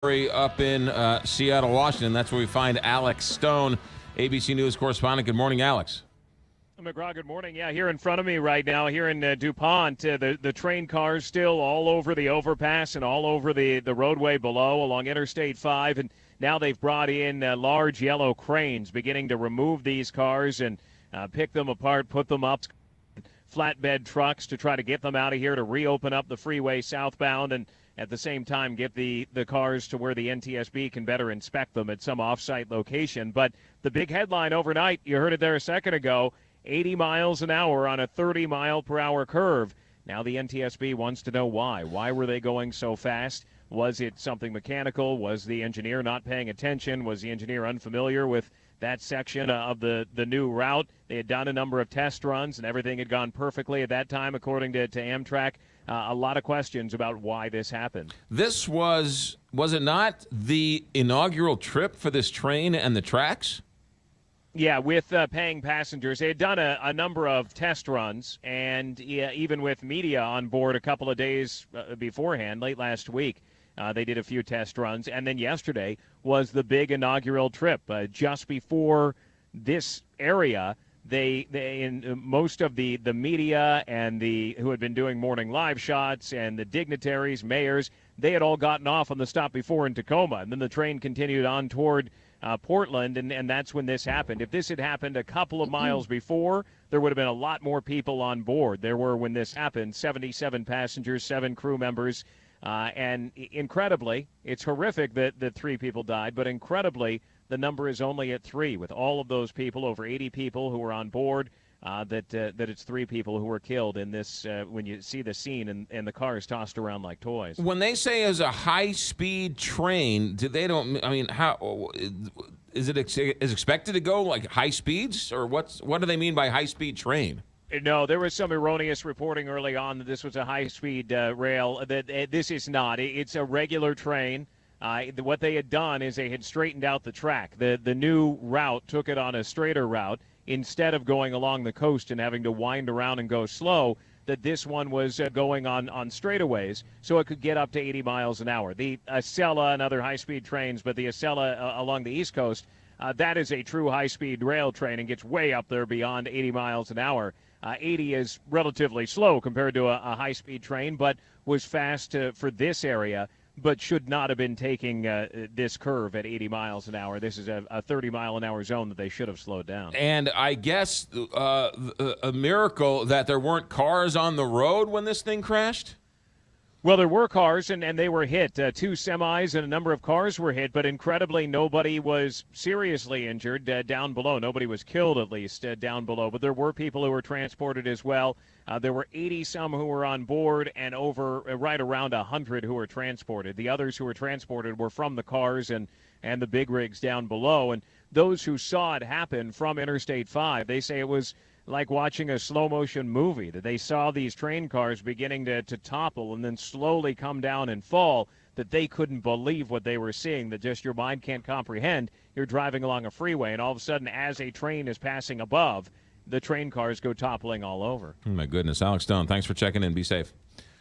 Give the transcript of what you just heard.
Up in Seattle, Washington. That's where we find Alex Stone, ABC News correspondent. Good morning, Alex. McGraw, good morning. Yeah, here in front of me right now, here in DuPont, the train cars still all over the overpass and all over the roadway below along Interstate 5. And now they've brought in large yellow cranes beginning to remove these cars and pick them apart, put them up, flatbed trucks to try to get them out of here to reopen up the freeway southbound and at the same time get the cars to where the NTSB can better inspect them at some off-site location. But the big headline overnight, you heard it there a second ago, 80 miles an hour on a 30-mile-per-hour curve. Now the NTSB wants to know why. Why were they going so fast? Was it something mechanical? Was the engineer not paying attention? Was the engineer unfamiliar with that section of the new route? They had done a number of test runs, and everything had gone perfectly at that time, according to Amtrak. A lot of questions about why this happened. This was it not the inaugural trip for this train and the tracks? Yeah, with paying passengers. They had done a number of test runs, and even with media on board a couple of days beforehand, late last week, they did a few test runs. And then yesterday was the big inaugural trip. Just before this area, they in most of the media and who had been doing morning live shots and the dignitaries, mayors, they had all gotten off on the stop before in Tacoma. And then the train continued on toward Portland, and that's when this happened. If this had happened a couple of miles before, there would have been a lot more people on board. There were, when this happened, 77 passengers, 7 crew members, and incredibly, it's horrific that 3 people died, but incredibly, the number is only at 3, with all of those people, over 80 people who were on board, that it's 3 people who were killed in this, when you see the scene and the cars tossed around like toys. When they say it's a high-speed train, how is it expected to go like high speeds, or what do they mean by high-speed train? No, there was some erroneous reporting early on that this was a high-speed rail. That this is not. It's a regular train. What they had done is they had straightened out the track. The new route took it on a straighter route instead of going along the coast and having to wind around and go slow. That this one was going on straightaways, so it could get up to 80 miles an hour. The Acela and other high-speed trains, but the Acela along the East Coast, that is a true high-speed rail train and gets way up there beyond 80 miles an hour. 80 is relatively slow compared to a high-speed train, but was fast for this area, but should not have been taking this curve at 80 miles an hour. This is a 30-mile-an-hour zone that they should have slowed down. And I guess a miracle that there weren't cars on the road when this thing crashed? Well, there were cars, and they were hit. 2 semis and a number of cars were hit, but incredibly, nobody was seriously injured down below. Nobody was killed, at least, down below. But there were people who were transported as well. There were 80-some who were on board and over right around 100 who were transported. The others who were transported were from the cars and the big rigs down below. And those who saw it happen from Interstate 5, they say it was like watching a slow-motion movie, that they saw these train cars beginning to topple and then slowly come down and fall, that they couldn't believe what they were seeing, that just your mind can't comprehend. You're driving along a freeway, and all of a sudden, as a train is passing above, the train cars go toppling all over. Oh, my goodness. Alex Stone, thanks for checking in. Be safe.